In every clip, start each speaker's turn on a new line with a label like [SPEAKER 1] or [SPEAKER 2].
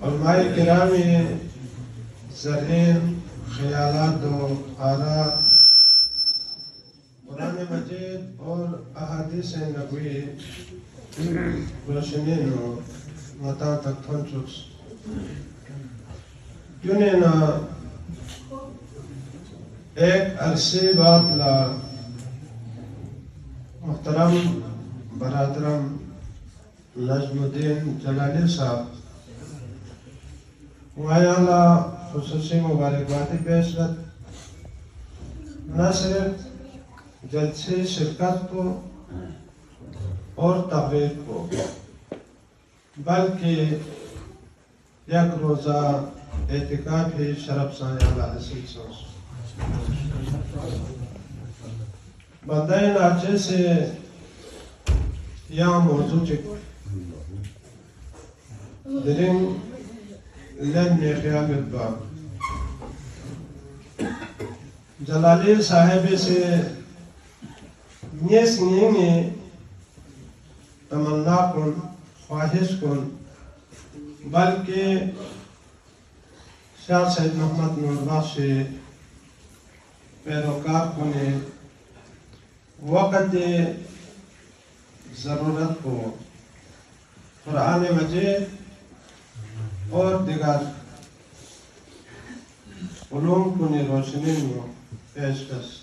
[SPEAKER 1] علماء کرامی زرین خیالات و آراء قرآن مجید اور احادیث نبوی روشنین و متا تک پہنچوس یونین ایک عرصے بعد لا محترم برادرم نجم الدین جلالی صاحب وہاں خصوصی مبارکبادی پیشرت نہ صرف جلسے شرکت کو اور تقریب کو بلکہ یک روزہ اعتکافی شرف سایہ حاصل سوچ بندہ ناچے سے یا موضوع چک درنگ لن خیال الباب جلالی صاحب سے نیس نیمی تمنا کن خواہش کن بلکہ شاہ سید محمد نور بخش پیروکار کنے وقت ضرورت کو قرآن مجید اور دیگر علوم کنے روشنی میں پیشکش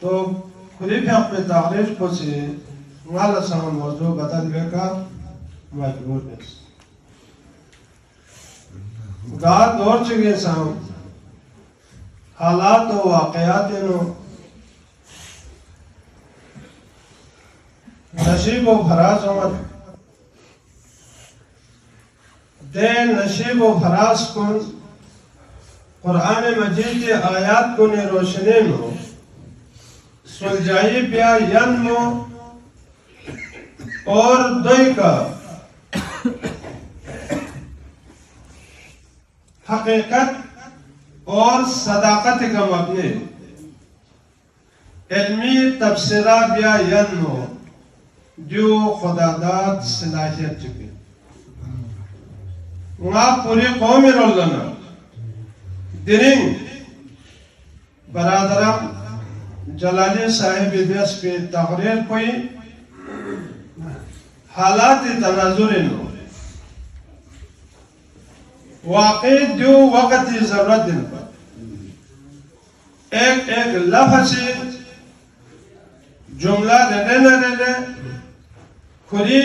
[SPEAKER 1] تو خلیف حق پہ تغریف کو سے مالا ساں موضوع بدل بے کا مجبور ہے گاہ دور چگے ساں حالات و واقعات نو نشیب و فراز آمد دے نشیب و فراز کن قرآن مجید آیات کن روشنی نو سلجائی پیا ینمو اور دوئی کا حقیقت اور صداقت کا مبنی علمی تبصرہ بیا ینمو جو خدا داد صلاحیت چکے وہاں پوری قومی رولنا درنگ برادرم جلالی صاحب دیس پہ تقریر کوئی حالات تناظر نو واقع جو وقت ضرورت دن پر ایک لفظ جملہ رہنے کھری